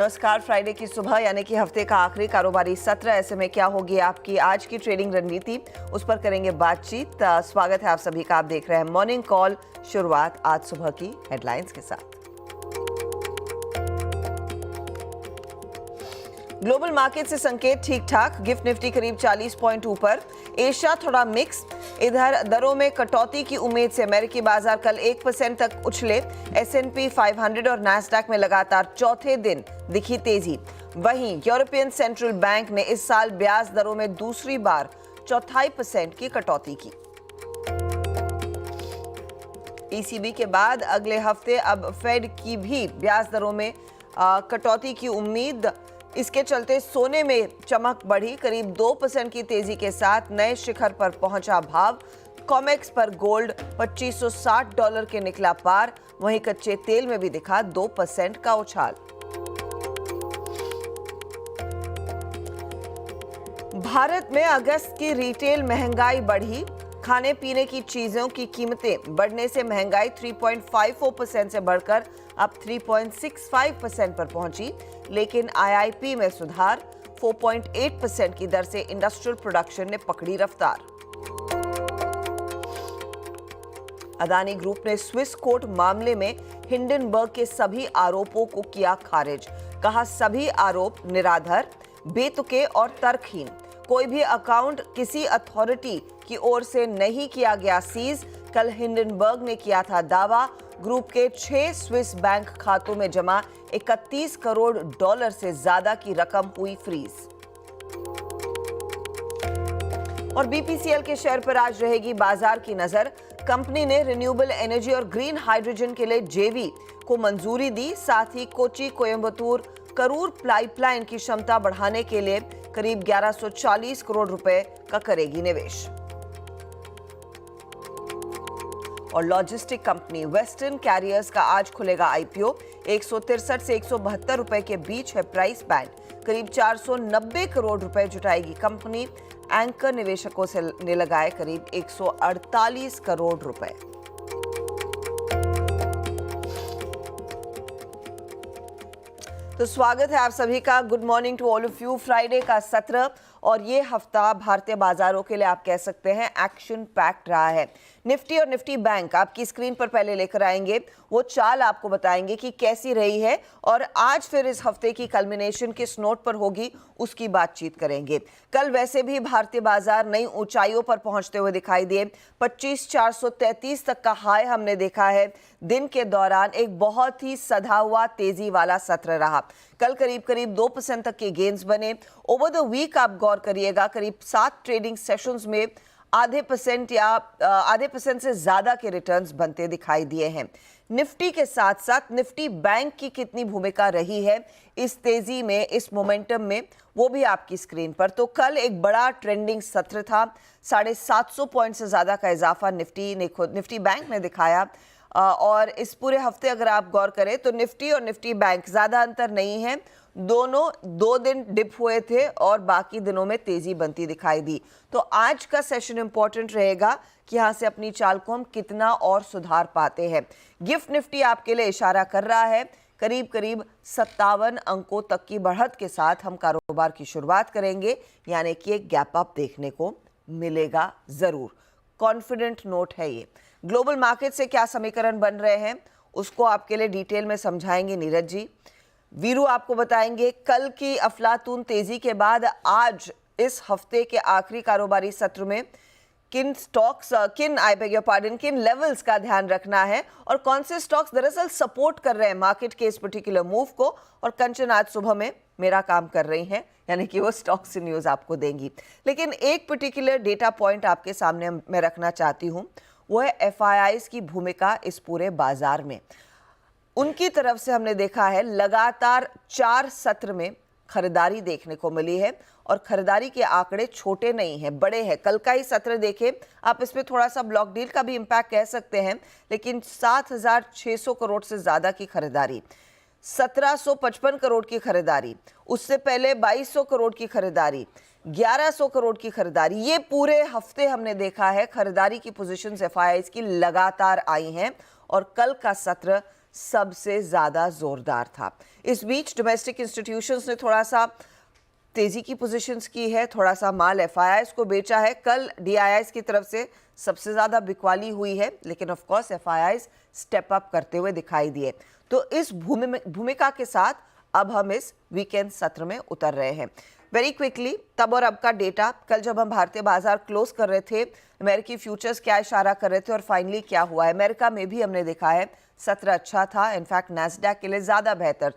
नमस्कार। फ्राइडे की सुबह यानी कि हफ्ते का आखिरी कारोबारी सत्र, ऐसे में क्या होगी आपकी आज की ट्रेडिंग रणनीति, उस पर करेंगे बातचीत। स्वागत है आप सभी का। आप देख रहे हैं मॉर्निंग कॉल। शुरुआत आज सुबह की हेडलाइंस के साथ। ग्लोबल मार्केट से संकेत ठीक ठाक। गिफ्ट निफ्टी करीब 40 पॉइंट ऊपर। एशिया थोड़ा मिक्स। इधर दरों में कटौती की उम्मीद से अमेरिकी बाजार कल 1% तक उछले। S&P 500 और नैस्डैक में लगातार चौथे दिन दिखी तेजी। वहीं यूरोपियन सेंट्रल बैंक ने इस साल ब्याज दरों में दूसरी बार 0.25% की कटौती की। ECB के बाद अगले हफ्ते अब फेड की भी ब्याज दरों में कटौती की उम्मीद। इसके चलते सोने में चमक बढ़ी। करीब 2% की तेजी के साथ नए शिखर पर पहुंचा भाव। कॉमेक्स पर गोल्ड $2560 के निकला पार। वहीं कच्चे तेल में भी दिखा 2% का उछाल। भारत में अगस्त की रिटेल महंगाई बढ़ी। खाने पीने की चीजों की कीमतें बढ़ने से महंगाई 3.54% से बढ़कर अब 3.65% पर पहुंची। लेकिन IIP में सुधार। 4.8% की दर से इंडस्ट्रियल प्रोडक्शन ने पकड़ी रफ्तार। अदानी ग्रुप ने स्विस कोर्ट मामले में हिंडनबर्ग के सभी आरोपों को किया खारिज। कहा सभी आरोप निराधार, बेतुके और तर्कहीन। कोई भी अकाउंट किसी अथॉरिटी की ओर से नहीं किया गया सीज। कल हिंडनबर्ग ने किया था दावा। ग्रुप के 6 स्विस बैंक खातों में जमा $31 करोड़ से ज्यादा की रकम हुई फ्रीज। और BPCL के शेयर पर आज रहेगी बाजार की नजर। कंपनी ने रिन्यूएबल एनर्जी और ग्रीन हाइड्रोजन के लिए JV को मंजूरी दी। साथ ही कोची कोयम्बतूर करूर पाइपलाइन की क्षमता बढ़ाने के लिए करीब 1140 करोड़ रुपए का करेगी निवेश। और लॉजिस्टिक कंपनी वेस्टर्न कैरियर्स का आज खुलेगा IPO। 163 से 172 रुपए के बीच है प्राइस बैंड। करीब 490 करोड़ रुपए जुटाएगी कंपनी। एंकर निवेशकों से ने लगाए करीब 148 करोड़ रुपए। तो स्वागत है आप सभी का। Good morning to all of you. Friday का सत्र और ये हफ्ता भारतीय बाजारों के लिए आप कह सकते हैं एक्शन पैक्ड रहा है। निफ्टी और निफ्टी बैंक आपकी स्क्रीन पर पहले लेकर आएंगे। वो चाल आपको बताएंगे कि कैसी रही है और आज फिर इस हफ्ते की कल्मिनेशन किस नोट पर होगी, उसकी बातचीत करेंगे। कल वैसे भी भारतीय बाजार नई ऊंचाइयों पर पहुंचते हुए दिखाई दिए। 25,433 तक का हाई हमने देखा है। दिन के दौरान एक बहुत ही सधा हुआ तेजी वाला सत्र रहा। कल करीब 2% तक के गेन्स बने। ओवर द वीक आप गौर करिएगा, करीब 7 ट्रेडिंग सेशंस में आधे % से ज्यादा के रिटर्न्स बनते दिखाई दिए हैं। निफ्टी के साथ साथ निफ्टी बैंक की कितनी भूमिका रही है इस तेजी में, इस मोमेंटम में, वो भी आपकी स्क्रीन पर। तो कल एक बड़ा ट्रेंडिंग सत्र था। 750 पॉइंट से ज्यादा का इजाफा निफ्टी बैंक ने दिखाया। और इस पूरे हफ्ते अगर आप गौर करें तो निफ्टी और निफ्टी बैंक ज्यादा अंतर नहीं है। दोनों 2 दिन डिप हुए थे और बाकी दिनों में तेजी बनती दिखाई दी। तो आज का सेशन इंपॉर्टेंट रहेगा कि यहां से अपनी चाल को हम कितना और सुधार पाते हैं। गिफ्ट निफ्टी आपके लिए इशारा कर रहा है। करीब 57 अंकों तक की बढ़त के साथ हम कारोबार की शुरुआत करेंगे, यानी कि एक गैप अप देखने को मिलेगा जरूर। कॉन्फिडेंट नोट है ये। ग्लोबल मार्केट से क्या समीकरण बन रहे हैं उसको आपके लिए डिटेल में समझाएंगे नीरज जी। वीरू आपको बताएंगे कल की अफलातून तेजी के बाद आज इस हफ्ते के आखिरी कारोबारी सत्र में किन लेवल्स का ध्यान रखना है और कौन से स्टॉक्स दरअसल सपोर्ट कर रहे हैं मार्केट के इस पर्टिकुलर मूव को। और कंचन आज सुबह में मेरा काम कर रही हैं, यानी कि वो स्टॉक से न्यूज आपको देंगी। लेकिन एक पर्टिकुलर डेटा पॉइंट आपके सामने मैं रखना चाहती हूँ, वो है FIIs की भूमिका इस पूरे बाजार में। उनकी तरफ से हमने देखा है लगातार 4 सत्र में खरीदारी देखने को मिली है और खरीदारी के आंकड़े छोटे नहीं हैं, बड़े हैं। कल का ही सत्र देखें आप, इसमें थोड़ा सा ब्लॉक डील का भी इंपैक्ट कह सकते हैं, लेकिन 7,600 करोड़ से ज्यादा की खरीदारी। 1755 करोड़ की खरीदारी, उससे पहले 2200 करोड़ की खरीदारी, 1100 करोड़ की खरीदारी। ये पूरे हफ्ते हमने देखा है खरीदारी की पोजीशंस एफआईआईज की लगातार आई हैं और कल का सत्र सबसे ज्यादा जोरदार था। इस बीच डोमेस्टिक इंस्टीट्यूशंस ने थोड़ा सा तेजी की पोजीशंस की है, थोड़ा सा माल एफआईआईज को बेचा है। कल डीआईआईज की तरफ से सबसे ज्यादा बिकवाली हुई है, लेकिन of course FIIs step up करते हुए दिखाई दिए। तो इस भूमिका के साथ अब हम इस वीकेंड सत्र में उतर रहे हैं। वेरी क्विकली तब और अब का डेटा। कल जब हम भारतीय बाजार क्लोज कर रहे थे, अमेरिकी फ्यूचर्स क्या इशारा कर रहे थे और फाइनली क्या हुआ है। अमेरिका में भी हमने देखा है सत्र अच्छा था, इनफैक्ट नैस्डैक के लिए ज़्यादा बेहतर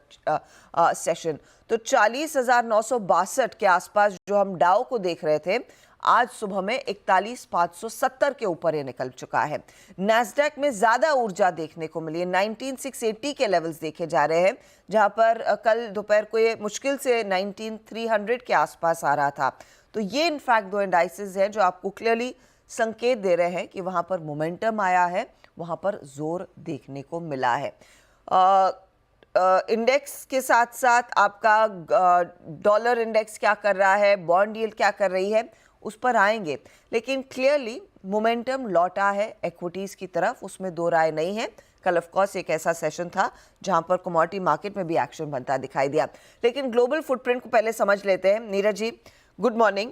सेशन। तो 40,962 के आसपास जो हम डाउ को देख रहे थे, आज सुबह में 41,570 के ऊपर ये निकल चुका है। नैस्डैक में ज़्यादा ऊर्जा देखने को मिली है, 19,680 के लेवल्स देखे जा रहे हैं, जहां पर कल दोपहर को ये मुश्किल से 19,300 के आसपास आ रहा था। तो ये इनफैक्ट दो इंडाइसेस हैं जो आपको क्लियरली संकेत दे रहे हैं कि वहां पर मोमेंटम आया है, वहां पर जोर देखने को मिला है। इंडेक्स के साथ साथ आपका डॉलर इंडेक्स क्या कर रहा है, बॉन्ड यील्ड क्या कर रही है, उस पर आएंगे। लेकिन क्लियरली मोमेंटम लौटा है इक्विटीज की तरफ, उसमें दो राय नहीं है। कल ऑफ कोर्स एक ऐसा सेशन था जहां पर कमोडिटी मार्केट में भी एक्शन बनता दिखाई दिया। लेकिन ग्लोबल फुटप्रिंट को पहले समझ लेते हैं। Neeraj ji, good morning.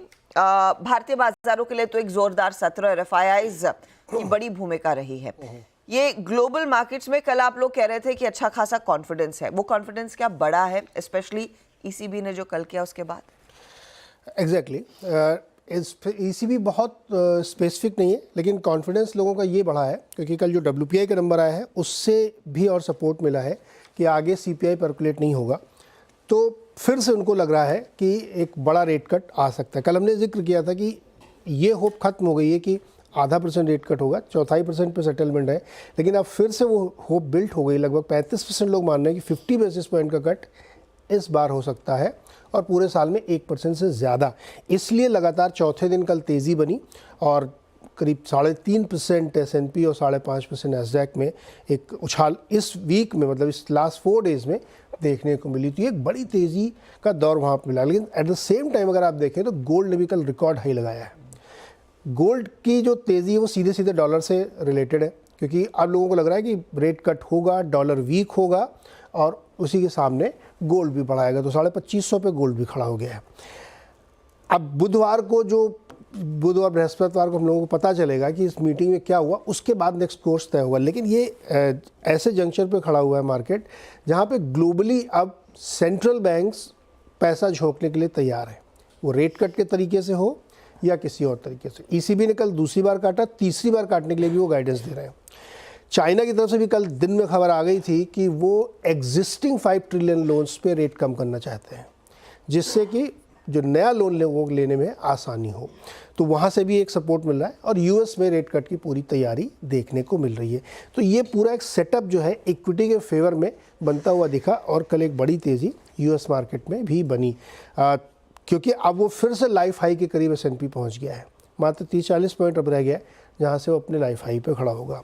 भारतीय बाजारों के लिए तो एक जोरदार सत्र और एफआईआईज की बड़ी भूमिका रही है। ये ग्लोबल मार्केट्स में कल आप लोग कह रहे थे कि अच्छा खासा कॉन्फिडेंस है, वो कॉन्फिडेंस क्या बड़ा है, स्पेशली ईसीबी ने जो कल किया उसके बाद? एग्जैक्टली ईसीबी बहुत स्पेसिफिक नहीं है, लेकिन कॉन्फिडेंस लोगों का ये बढ़ा है क्योंकि कल जो डब्ल्यूपीआई का नंबर आया है उससे भी और सपोर्ट मिला है कि आगे सीपीआई परकुलेट नहीं होगा। तो फिर से उनको लग रहा है कि एक बड़ा रेट कट आ सकता है। कल हमने जिक्र किया था कि ये होप खत्म हो गई है कि 0.5% रेट कट होगा, 0.25% पे सेटलमेंट है, लेकिन अब फिर से वो होप बिल्ट हो गई। लगभग 35% लोग मान रहे हैं कि 50 बेसिस पॉइंट का कट इस बार हो सकता है और पूरे साल में 1% से ज़्यादा। इसलिए लगातार चौथे दिन कल तेज़ी बनी और करीब 3.5% S&P और 5.5% नैस्डैक में एक उछाल इस वीक में, मतलब इस लास्ट 4 डेज़ में देखने को मिली। तो ये एक बड़ी तेज़ी का दौर वहाँ पर मिला। लेकिन एट द सेम टाइम अगर आप देखें तो गोल्ड ने भी कल रिकॉर्ड हाई लगाया है। गोल्ड की जो तेज़ी है वो सीधे सीधे डॉलर से रिलेटेड है, क्योंकि अब लोगों को लग रहा है कि रेट कट होगा, डॉलर वीक होगा और उसी के सामने गोल्ड भी बढ़ाएगा। तो 2550 पे गोल्ड भी खड़ा हो गया है। अब बुधवार बृहस्पतिवार को हम लोगों को पता चलेगा कि इस मीटिंग में क्या हुआ, उसके बाद नेक्स्ट कोर्स तय होगा। लेकिन ये ऐसे जंक्शन पे खड़ा हुआ है मार्केट जहाँ पे ग्लोबली अब सेंट्रल बैंक्स पैसा झोंकने के लिए तैयार है, वो रेट कट के तरीके से हो या किसी और तरीके से। ईसीबी ने कल दूसरी बार काटा, तीसरी बार काटने के लिए भी वो गाइडेंस दे रहे हैं। चाइना की तरफ से भी कल दिन में खबर आ गई थी कि वो एग्जिस्टिंग 5 ट्रिलियन लोन्स पे रेट कम करना चाहते हैं, जिससे कि जो नया लोन लोगों को लेने में आसानी हो। तो वहाँ से भी एक सपोर्ट मिल रहा है और यूएस में रेट कट की पूरी तैयारी देखने को मिल रही है। तो ये पूरा एक सेटअप जो है इक्विटी के फेवर में बनता हुआ दिखा और कल एक बड़ी तेज़ी यूएस मार्केट में भी बनी, क्योंकि अब वो फिर से लाइफ हाई के करीब S&P पहुँच गया है। मात्र 30-40 पॉइंट अब रह गया है जहाँ से वो अपने लाइफ हाई पे खड़ा होगा।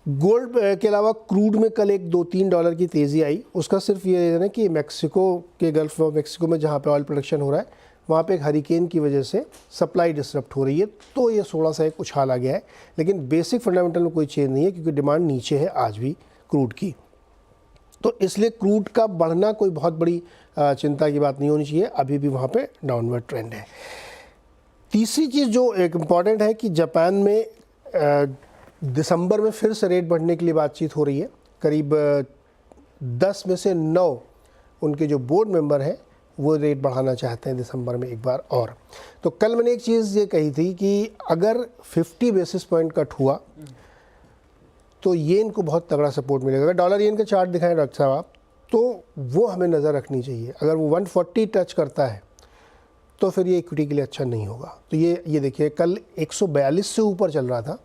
गोल्ड के अलावा क्रूड में कल एक $2-3 की तेज़ी आई। उसका सिर्फ ये रीज़न है कि मैक्सिको के गल्फ ऑफ मैक्सिको में जहाँ पे ऑयल प्रोडक्शन हो रहा है वहाँ पे एक हरिकेन की वजह से सप्लाई डिसरप्ट हो रही है, तो ये थोड़ा सा एक उछाल आ गया है। लेकिन बेसिक फंडामेंटल में कोई चेंज नहीं है क्योंकि डिमांड नीचे है आज भी क्रूड की। तो इसलिए क्रूड का बढ़ना कोई बहुत बड़ी चिंता की बात नहीं होनी चाहिए, अभी भी वहाँ पे डाउनवर्ड ट्रेंड है। तीसरी चीज़ जो एक इम्पॉर्टेंट है कि जापान में दिसंबर में फिर से रेट बढ़ने के लिए बातचीत हो रही है। करीब 10 में से 9 उनके जो बोर्ड मेंबर हैं वो रेट बढ़ाना चाहते हैं दिसंबर में एक बार और। तो कल मैंने एक चीज़ ये कही थी कि अगर 50 बेसिस पॉइंट कट हुआ तो येन को बहुत तगड़ा सपोर्ट मिलेगा। अगर डॉलर येन का चार्ट दिखाएं डॉक्टर साहब आप, तो वो हमें नज़र रखनी चाहिए। अगर वो 140 टच करता है तो फिर ये इक्विटी के लिए अच्छा नहीं होगा। तो ये देखिए कल 142 से ऊपर चल रहा था,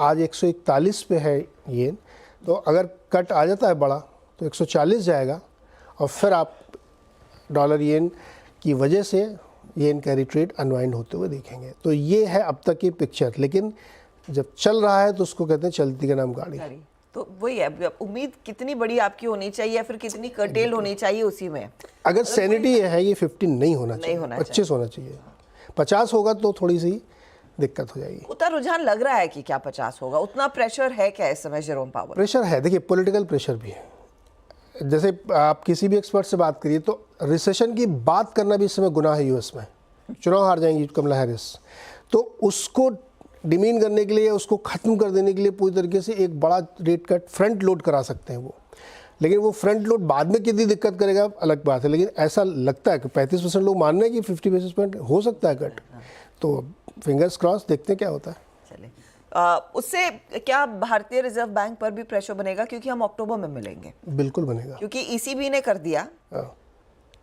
आज 141 पे है येन। तो अगर कट आ जाता है बड़ा तो 140 जाएगा और फिर आप डॉलर येन की वजह से येन कैरी ट्रेड अनवाइंड होते हुए देखेंगे। तो ये है अब तक की पिक्चर। लेकिन जब चल रहा है तो उसको कहते हैं चलती का नाम गाड़ी। तो वही है, अब उम्मीद कितनी बड़ी आपकी होनी चाहिए या फिर कितनी कर्टेल होनी चाहिए उसी में। अगर सैनिटी है ये 50 नहीं होना चाहिए, होना 25 होना चाहिए। 50 होगा तो थोड़ी सी दिक्कत हो जाएगी। उतना रुझान लग रहा है कि क्या 50 होगा? उतना प्रेशर है क्या इस समय जेरोम पावल? प्रेशर है, देखिए पॉलिटिकल प्रेशर भी है। जैसे आप किसी भी एक्सपर्ट से बात करिए तो रिसेशन की बात करना भी इस समय गुनाह है यूएस में। चुनाव हार जाएंगी कमला हैरिस, तो उसको डिमीन करने के लिए, उसको ख़त्म कर देने के लिए पूरी तरीके से एक बड़ा रेट कट फ्रंट लोड करा सकते हैं वो। लेकिन वो फ्रंट लोड बाद में कितनी दिक्कत करेगा अलग बात है, लेकिन ऐसा लगता है कि 35% लोग मान रहे हैं कि 50 बेसिस पॉइंट हो सकता है कट। तो फिंगर्स क्रॉस, देखते हैं क्या होता है। चलिए, उससे क्या भारतीय रिजर्व बैंक पर भी प्रेशर बनेगा? क्योंकि हम अक्टूबर में मिलेंगे। बिल्कुल बनेगा, क्योंकि ईसीबी ने कर दिया, हाँ।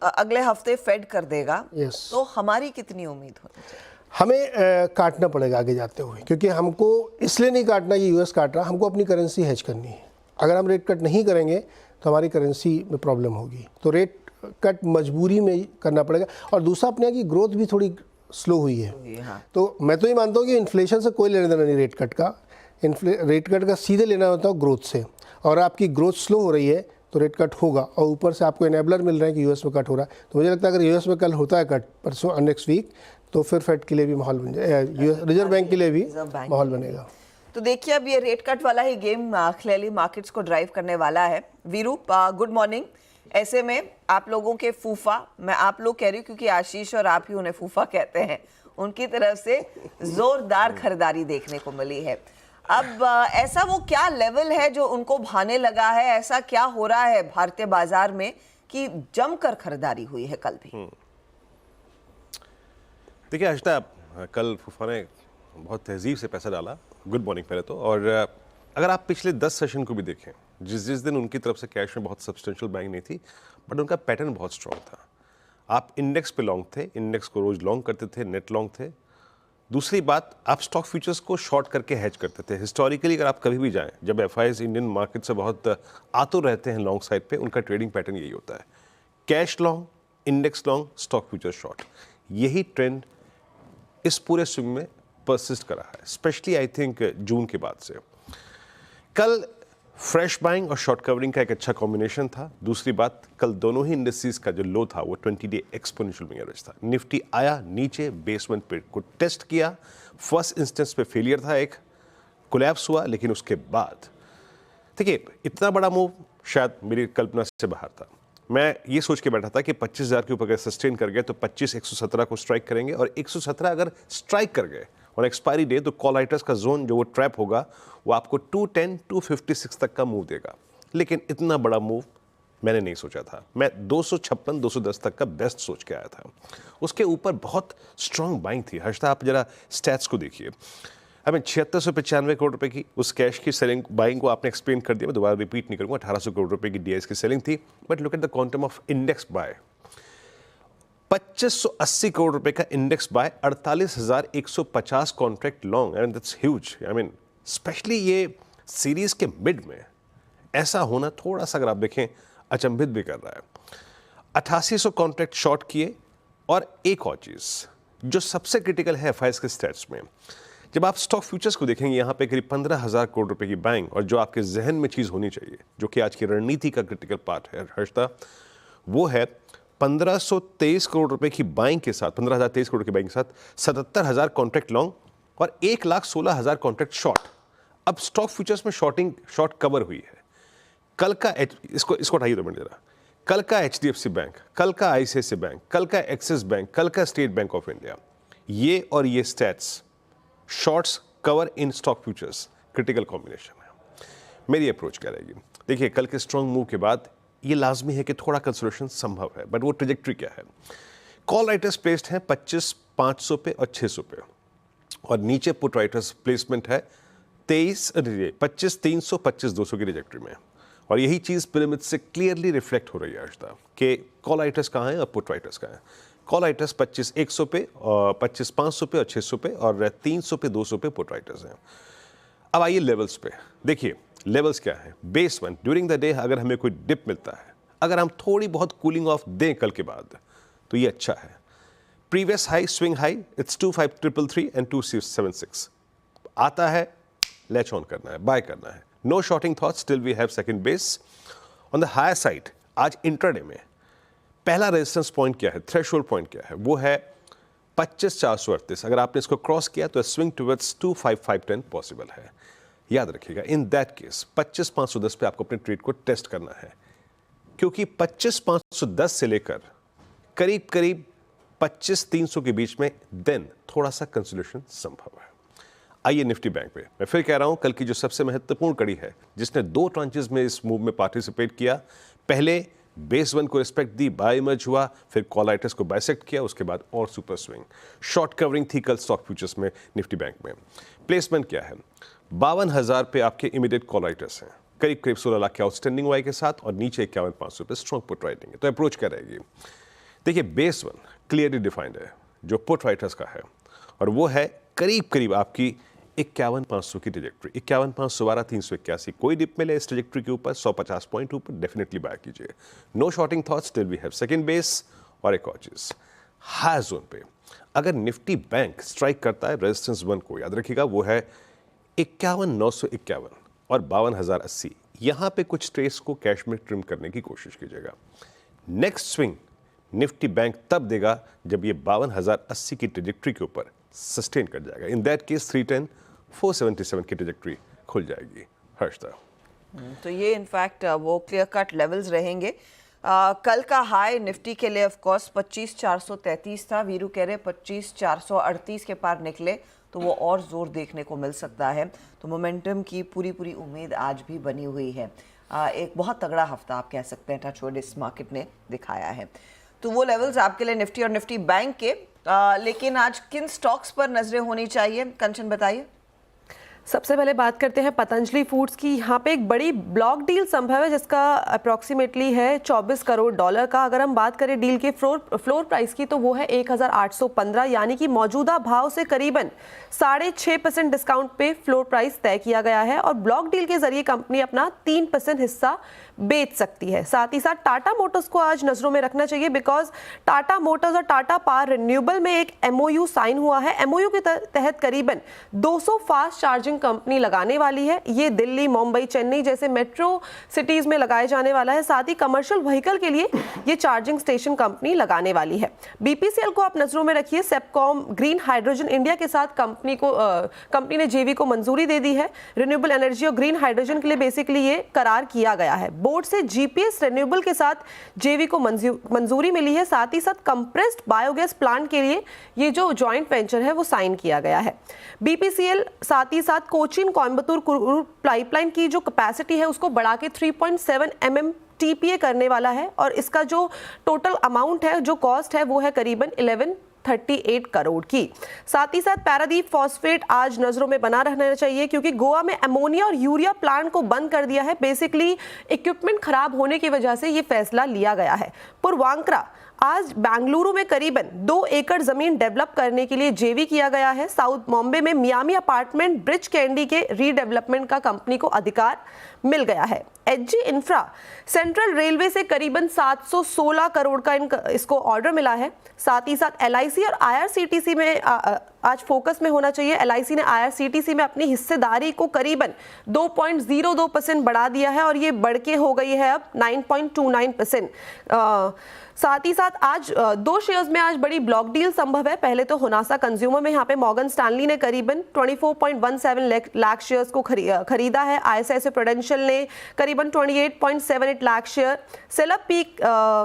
अगले हफ्ते फेड कर देगा। यस। तो हमारी कितनी उम्मीद होनी चाहिए? हमें काटना पड़ेगा आगे जाते हुए, क्योंकि हमको इसलिए नहीं काटना कि यूएस काट रहा, हमको अपनी करेंसी हेज करनी है। अगर हम रेट कट नहीं करेंगे तो हमारी करेंसी में प्रॉब्लम होगी, तो रेट कट मजबूरी में करना पड़ेगा। और दूसरा, अपने यहाँ की ग्रोथ भी थोड़ी स्लो हुई है। हाँ। तो मैं तो ये मानता हूँ कि इन्फ्लेशन से कोई लेना देना नहीं रेट कट का। रेट कट का सीधे लेना होता है ग्रोथ से, और आपकी ग्रोथ स्लो हो रही है तो रेट कट होगा। और ऊपर से आपको एनेबलर मिल रहे हैं कि यूएस में कट हो रहा है। तो मुझे लगता है अगर यूएस में कल होता है कट, परसों नेक्स्ट वीक, तो फिर फेड के लिए भी माहौल बन जाए, रिजर्व बैंक के लिए भी माहौल बनेगा। तो देखिए, अब ये रेट कट वाला ही गेम क्लियरली मार्केट्स को ड्राइव करने वाला है। Veeru, good morning. ऐसे में आप लोगों के फूफा, मैं आप लोग कह रही हूँ क्योंकि आशीष और आप ही उन्हें फूफा कहते हैं, उनकी तरफ से जोरदार खरीदारी देखने को मिली है। अब ऐसा वो क्या लेवल है जो उनको भाने लगा है? ऐसा क्या हो रहा है भारतीय बाजार में कि जमकर खरीदारी हुई है कल भी? देखिए आशिता, कल फूफा ने बहुत तहजीब से पैसा डाला। गुड मॉर्निंग पहले तो। और अगर आप पिछले 10 सेशन को भी देखें, जिस दिन उनकी तरफ से कैश में बहुत सब्सटेंशियल बाइंग नहीं थी, बट उनका पैटर्न बहुत स्ट्रॉन्ग था। आप इंडेक्स पे लॉन्ग थे, इंडेक्स को रोज लॉन्ग करते थे, नेट लॉन्ग थे। दूसरी बात, आप स्टॉक फ्यूचर्स को शॉर्ट करके हेज करते थे। हिस्टोरिकली अगर आप कभी भी जाएं, जब एफआईज इंडियन मार्केट से बहुत आतुर रहते हैं लॉन्ग साइड पे, उनका ट्रेडिंग पैटर्न यही होता है, cash long, index long, stock futures short. यही ट्रेंड इस पूरे स्विंग में परसिस्ट करा है, स्पेशली आई थिंक जून के बाद से। कल फ्रेश बाइंग और शॉर्ट कवरिंग का एक अच्छा कॉम्बिनेशन था। दूसरी बात, कल दोनों ही इंडस्ट्रीज का जो लो था वो 20-डे एक्सपोनेंशियल मूविंग एवरेज था। निफ्टी आया नीचे, बेसमेंट पे को टेस्ट किया, फर्स्ट इंस्टेंस पे फेलियर था, एक कोलैप्स हुआ, लेकिन उसके बाद देखिए इतना बड़ा मूव शायद मेरी कल्पना से बाहर था। मैं ये सोच के बैठा था कि 25,000 के ऊपर अगर सस्टेन कर गए तो 25,117 को स्ट्राइक करेंगे, और 117 अगर स्ट्राइक कर गए और एक्सपायरी डे, तो कॉल राइटर्स का जोन जो वो ट्रैप होगा वो आपको 210, 256 तक का मूव देगा। लेकिन इतना बड़ा मूव मैंने नहीं सोचा था। मैं 256, 210 तक का बेस्ट सोच के आया था। उसके ऊपर बहुत स्ट्रांग बाइंग थी। हर्षदा, आप जरा स्टैट्स को देखिए। 7695 करोड़ रुपए की उस कैश की सेलिंग बाइंग को आपने एक्सप्लेन कर दिया, मैं दोबारा रिपीट नहीं करूंगा। 1800 करोड़ रुपए की डीआईएस की सेलिंग थी। But look at the quantum of index bye, 2580 crore रुपए का index bye, 48,150 contract long. And that's huge. I mean specially ये सीरीज के मिड में ऐसा होना थोड़ा सा, अगर आप देखें, अचंभित भी कर रहा है। 8800 कॉन्ट्रैक्ट शॉर्ट किए। और एक और चीज जो सबसे क्रिटिकल है एफआईएस के स्टैट्स में, जब आप स्टॉक फ्यूचर्स को देखेंगे, यहाँ पे करीब 15,000 करोड़ रुपए की बाइंग, और जो आपके जहन में चीज होनी चाहिए, जो कि आज की रणनीति का क्रिटिकल पार्ट है हर्षदा, वो है 1523 करोड़ रुपए की बाइंग के साथ, 15,023 करोड़ की बाइंग के साथ 77,000 कॉन्ट्रैक्ट लॉन्ग और 1,16,000 कॉन्ट्रैक्ट शॉर्ट। अब स्टॉक फ्यूचर्स में शॉर्ट कवर हुई है। कल का इसको हटाइए 2 मिनट जरा। कल का एचडीएफसी बैंक, कल का आईसीआईसीआई बैंक, कल का एक्सिस बैंक, कल का स्टेट बैंक ऑफ इंडिया, ये और ये stats shorts cover in stock futures critical combination है। मेरी अप्रोच क्या रहेगी? देखिए, कल के स्ट्रॉन्ग मूव के बाद ये लाजमी है कि थोड़ा कंसोलिडेशन संभव है, बट वो ट्रेजेक्ट्री क्या है? कॉल राइटर्स प्लेस्ड हैं 25,500 पे और 600 पे, और नीचे पुट राइटर्स प्लेसमेंट है 25,300, 25,200 की ट्रेजेक्ट्री में। और यही चीज पिरामिड से क्लियरली रिफ्लेक्ट हो रही है आज तक कि कॉल राइटर्स कहाँ हैं और पुट राइटर्स कहाँ हैं। कॉल राइटर्स 25,100 पे और 25,500 पे और 600 पे, और 300 पे, 200 पे पुट राइटर्स हैं। अब आइए लेवल्स पे। देखिए लेवल्स क्या है। बेस 1 ड्यूरिंग द डे अगर हमें कोई डिप मिलता है, अगर हम थोड़ी बहुत कूलिंग ऑफ दें कल के बाद, तो ये अच्छा है। Previous high, swing high, it's 25,333 and 276 आता है, लैच ऑन करना है, बाय करना है। No shorting thoughts till we have second base. On the higher side आज इंट्राडे में पहला रेजिस्टेंस पॉइंट क्या है, थ्रेशोल्ड पॉइंट क्या है, वो है 25,438। अगर आपने इसको क्रॉस किया तो स्विंग टुवर्ड्स 25,510 पॉसिबल है। याद रखिएगा, इन दैट केस 25,510 पे आपको अपने ट्रेड को टेस्ट करना है, क्योंकि 25,510 से लेकर करीब करीब 25,300 के बीच में देन थोड़ा सा कंसोलिडेशन संभव है। आइए निफ्टी बैंक पे, मैं फिर कह रहा हूं, कल की जो सबसे महत्वपूर्ण कड़ी है, जिसने 2 ट्रांचेस में इस मूव में पार्टिसिपेट किया, पहले बेस 1 को रिस्पेक्ट दी, बाय इमर्ज हुआ, फिर कॉलाइटस को बाइसेक्ट किया, उसके बाद और सुपर स्विंग शॉर्ट कवरिंग थी कल स्टॉक फ्यूचर्स में निफ्टी बैंक में। प्लेसमेंट क्या है, 52,000 पे आपके इमीडिएट कॉलाइटस हैं, करीब करीब 16 लाख के आउटस्टैंडिंग वाई के साथ, और नीचे 51,500 पे स्ट्रॉन्ग पुट राइटिंग है। तो अप्रोच क्या रहेगी? देखिए, बेस 1 क्लियरली डिफाइंड है जो पुट राइटर्स का है, और वो है करीब करीब आपकी 51,500 की ट्रेजेक्ट्री, 51,512, 381। कोई डिप मिले इस ट्रेजेक्ट्री के ऊपर 150 पॉइंट ऊपर डेफिनेटली बाय कीजिए। No shorting thoughts till we have second base. और एक और चीज, हाई जोन पे अगर निफ्टी बैंक स्ट्राइक करता है रेजिस्टेंस 1 को, याद रखिएगा वो है 51,951 और 52,080। यहां पे कुछ ट्रेस को कैश में ट्रिम करने की कोशिश कीजिएगा। नेक्स्ट स्विंग निफ्टी बैंक तब देगा जब ये 52,080 की ट्रेजेक्ट्री के ऊपर सस्टेन कर जाएगा। इन दैट केस 310 477 की ट्रेजेक्ट्री खुल जाएगी। हर्षदा, तो ये इनफैक्ट वो क्लियर कट लेवल्स रहेंगे। कल का हाई निफ्टी के लिए ऑफ कोर्स 25,433 था। वीरू कह रहे 25,438 के पार निकले तो वो और जोर देखने को मिल सकता है। तो मोमेंटम की पूरी उम्मीद आज भी बनी हुई है। एक बहुत तगड़ा हफ्ता आप कह सकते हैं टचवुड इस मार्केट ने दिखाया है। तो वो लेवल्स आपके लिए निफ्टी और निफ्टी बैंक के। लेकिन आज किन स्टॉक्स पर नजरें होनी चाहिए, कंचन बताइए। सबसे पहले बात करते हैं पतंजलि फूड्स की। यहाँ पे एक बड़ी ब्लॉक डील संभव है जिसका अप्रॉक्सीमेटली है $24 करोड़ का। अगर हम बात करें डील के फ्लोर प्राइस की तो वो है 1,815, यानी कि मौजूदा भाव से करीबन 6.5% डिस्काउंट पे फ्लोर प्राइस तय किया गया है, और ब्लॉक डील के जरिए कंपनी अपना 3% हिस्सा बेच सकती है। साथ ही साथ टाटा मोटर्स को आज नजरों में रखना चाहिए, बिकॉज टाटा मोटर्स और टाटा पावर रिन्यूएबल में एक MOU साइन हुआ है। MOU के तहत करीबन 200 फास्ट चार्जिंग कंपनी लगाने वाली है। ये दिल्ली, मुंबई, चेन्नई जैसे मेट्रो सिटीज में लगाए जाने वाला है। साथ ही कमर्शियल व्हीकल के लिए ये चार्जिंग स्टेशन कंपनी लगाने वाली है। BPCL को आप नजरों में रखिए। सेपकॉम ग्रीन हाइड्रोजन इंडिया के साथ कंपनी ने JV को मंजूरी दे दी है। रिन्यूएबल एनर्जी और ग्रीन हाइड्रोजन के लिए बेसिकली ये करार किया गया है। बोर्ड से GPS रिन्यूएबल के साथ JV को मंजूरी मिली है। साथ ही साथ कंप्रेस्ड बायोगैस प्लांट के लिए ये जो जॉइंट वेंचर है वो साइन किया गया है। BPCL साथ ही साथ कोचिन कोयम्बतूर पाइपलाइन की जो कैपेसिटी है उसको बढ़ा के 3.7 MMTPA करने वाला है, और इसका जो टोटल अमाउंट है, जो कॉस्ट है, वो है करीबन 1138 करोड़ की। साथ ही साथ पैरादीप फॉस्फेट आज नजरों में बना रहना चाहिए, क्योंकि गोवा में अमोनिया और यूरिया प्लांट को बंद कर दिया है। बेसिकली इक्विपमेंट खराब होने की वजह से ये फैसला लिया गया है। पूर्वांकरा आज बेंगलुरु में करीबन 2 एकड़ जमीन डेवलप करने के लिए JV किया गया है। साउथ बॉम्बे में मियामी अपार्टमेंट ब्रिज कैंडी के रीडेवलपमेंट का कंपनी को अधिकार मिल गया है। HG इंफ्रा सेंट्रल रेलवे से करीबन 716 करोड़ का इसको ऑर्डर मिला है। साथ ही साथ LIC और IRCTC में आज फोकस में होना चाहिए। LIC ने IRCTC में अपनी हिस्सेदारी को करीबन 2.02% बढ़ा दिया है, और ये बढ़ के हो गई है अब 9.29%। साथ ही साथ आज 2 शेयर्स में आज बड़ी ब्लॉक डील संभव है। पहले तो हुनासा कंज्यूमर में यहाँ पे मॉर्गन स्टैनली ने करीबन 24.17 लाख शेयर्स को खरीदा है। ICICI प्रूडेंशियल ने करीबन 28.78 लाख शेयर, सेलर पीक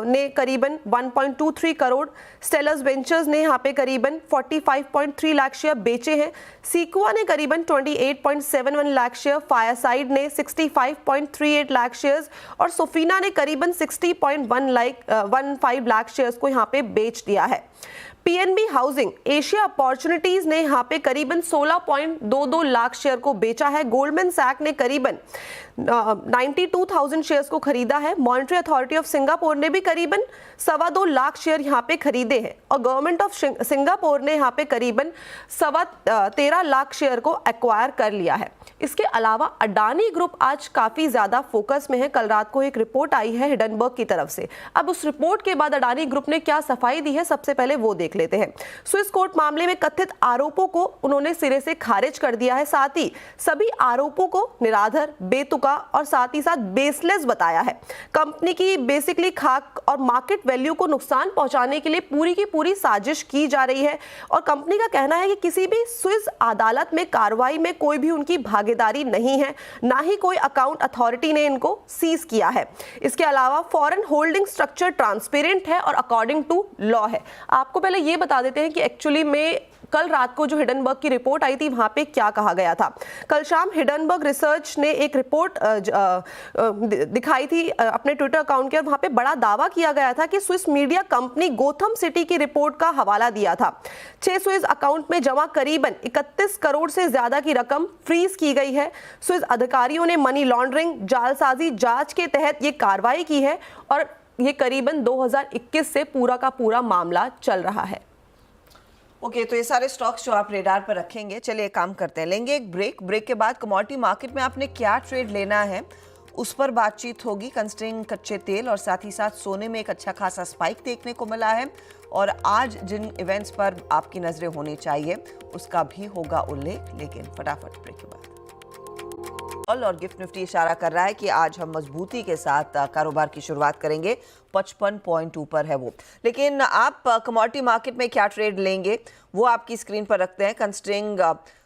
ने करीबन 1.23 करोड़, स्टेलर्स वेंचर्स ने यहाँ पे करीबन 45.3 लाख शेयर बेचे हैं। सीक्वा ने करीबन 28.71 लाख शेयर, फायरसाइड ने 65.38 लाख शेयर्स, और सोफीना ने करीबन 60.15 लाख शेयर्स को यहाँ पे बेच दिया है। PNB हाउसिंग एशिया अपॉर्चुनिटीज ने यहाँ पे करीबन 16.22 लाख शेयर को बेचा है। गोल्डमैन सैक ने करीबन 92,000 शेयर्स को खरीदा है। मॉनेटरी अथॉरिटी ऑफ सिंगापुर ने भी करीबन 2.25 लाख शेयर यहाँ पे खरीदे हैं, और गवर्नमेंट ऑफ सिंगापुर ने यहाँ पे करीबन 13.25 लाख शेयर को एक्वायर कर लिया है। इसके अलावा अडानी ग्रुप आज काफी ज्यादा फोकस में है। कल रात को एक रिपोर्ट आई है हिडनबर्ग की तरफ से। अब उस रिपोर्ट के बाद अडानी ग्रुप ने क्या सफाई दी है, सबसे पहले वो देख देख लेते हैं। स्विस कोर्ट मामले में कथित आरोपों को उन्होंने सिरे से खारिज कर दिया है, साथ ही सभी आरोपों को निराधार, बेतुका और साथ ही साथ बेसलेस बताया है। कंपनी की बेसिकली खाक और मार्केट वैल्यू को नुकसान पहुंचाने के लिए पूरी की पूरी साजिश की जा रही है और कंपनी का कहना है कि किसी भी स्विस अदालत में कार्रवाई में कोई भी उनकी भागीदारी नहीं है, ना ही कोई अकाउंट अथॉरिटी ने इनको सीज किया है। इसके अलावा फॉरेन होल्डिंग स्ट्रक्चर ट्रांसपेरेंट है और अकॉर्डिंग टू लॉ है। आपको पहले ये बता देते हैं कि एक्चुअली में कल रात को जो हिडनबर्ग की रिपोर्ट आई थी वहां पे क्या कहा गया था। कल शाम हिडनबर्ग रिसर्च ने एक रिपोर्ट दिखाई थी अपने ट्विटर अकाउंट के, और वहां पे बड़ा दावा किया गया था कि Swiss media company Gotham city की रिपोर्ट का हवाला दिया था। 6 स्विस अकाउंट में जमा करीबन 31 करोड़ से ज्यादा की रकम फ्रीज की गई है। स्विस अधिकारियों ने मनी लॉन्ड्रिंग जालसाजी जांच के तहत ये कार्रवाई की है और ये करीबन 2021 से पूरा का पूरा मामला चल रहा है। ओके, तो ये सारे स्टॉक्स जो आप रेडार पर रखेंगे। चलिए काम करते हैं, लेंगे एक ब्रेक के बाद कमोडिटी मार्केट में आपने क्या ट्रेड लेना है उस पर बातचीत होगी। कंस्ट्रेंट कच्चे तेल और साथ ही साथ सोने में एक अच्छा खासा स्पाइक देखने को मिला है और आज जिन इवेंट्स पर आपकी नजरें होनी चाहिए उसका भी होगा उल्लेख, लेकिन फटाफट ब्रेक के बाद। और गिफ्ट निफ्टी इशारा कर रहा है कि आज हम मजबूती के साथ कारोबार की शुरुआत करेंगे। 55.2 पर है वो, लेकिन आप कमोडिटी मार्केट में क्या ट्रेड लेंगे वो आपकी स्क्रीन पर रखते हैं। कंस्ट्रेंट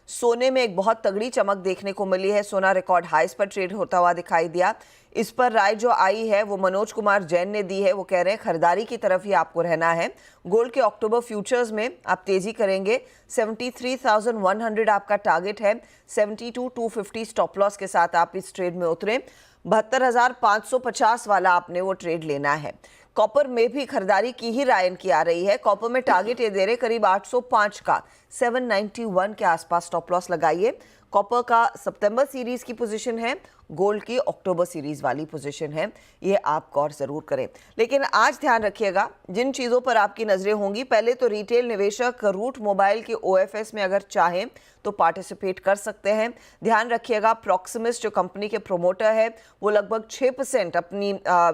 सोने में एक बहुत तगड़ी चमक देखने को मिली है। सोना रिकॉर्ड हाईस पर ट्रेड होता हुआ दिखाई दिया। इस पर राय जो आई है वो मनोज कुमार जैन ने दी है। वो कह रहे हैं खरीदारी की तरफ ही आपको रहना है। गोल्ड के अक्टूबर फ्यूचर्स में आप तेजी करेंगे। 73,100 आपका टारगेट है। 72,250 स्टॉप लॉस के साथ आप इस ट्रेड में उतरे। 72,550 वाला आपने वो ट्रेड लेना है। कॉपर में भी खरीदारी की ही राय की आ रही है। कॉपर में टारगेट ये दे रहे करीब 805 का, 791 के आसपास स्टॉप लॉस लगाइए। कॉपर का सितंबर सीरीज की पोजीशन है, गोल्ड की अक्टूबर सीरीज वाली पोजीशन है, ये आप गौर जरूर करें। लेकिन आज ध्यान रखिएगा जिन चीज़ों पर आपकी नजरें होंगी। पहले तो रिटेल निवेशक रूट मोबाइल के OFS में अगर चाहें तो पार्टिसिपेट कर सकते हैं। ध्यान रखिएगा प्रॉक्सिमिस जो कंपनी के प्रोमोटर है वो लगभग 6% अपनी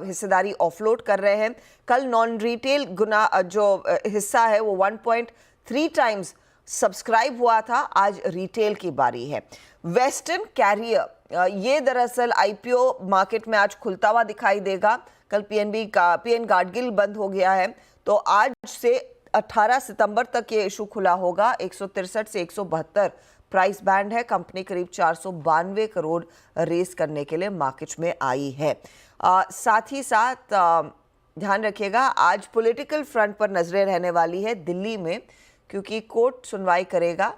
हिस्सेदारी ऑफलोड कर रहे हैं। कल नॉन रिटेल गुना जो हिस्सा है वो 1.3 टाइम्स सब्सक्राइब हुआ था। आज रिटेल की बारी है। वेस्टर्न कैरियर ये दरअसल IPO मार्केट में आज खुलता हुआ दिखाई देगा। कल PN गाडगिल बंद हो गया है, तो आज से 18 सितंबर तक ये इशू खुला होगा। 163 से 172 प्राइस बैंड है। कंपनी करीब 492 करोड़ रेस करने के लिए मार्केट में आई है। साथ ही साथ ध्यान रखिएगा आज पॉलिटिकल फ्रंट पर नजरें रहने वाली है दिल्ली में, क्योंकि कोर्ट सुनवाई करेगा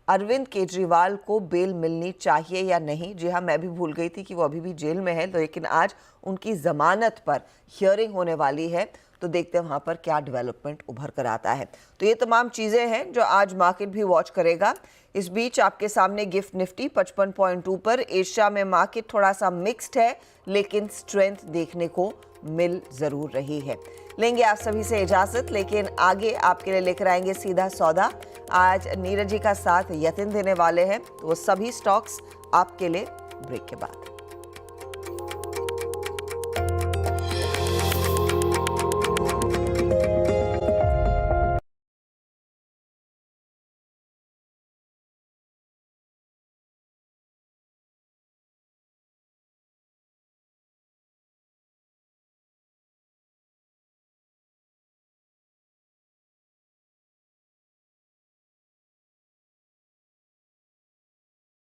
अरविंद केजरीवाल को बेल मिलनी चाहिए या नहीं। जी हाँ, मैं भी भूल गई थी कि वो अभी भी जेल में है, लेकिन आज उनकी जमानत पर हियरिंग होने वाली है, तो देखते हैं वहाँ पर क्या डेवलपमेंट उभर कर आता है। तो ये तमाम चीज़ें हैं जो आज मार्केट भी वॉच करेगा। इस बीच आपके सामने गिफ्ट निफ्टी 55.2 पर। एशिया में मार्केट थोड़ा सा मिक्स्ड है, लेकिन स्ट्रेंथ देखने को मिल जरूर रही है। लेंगे आप सभी से इजाजत, लेकिन आगे आपके लिए लेकर आएंगे सीधा सौदा। आज नीरज जी का साथ यतिन देने वाले हैं, तो वो सभी स्टॉक्स आपके लिए ब्रेक के बाद।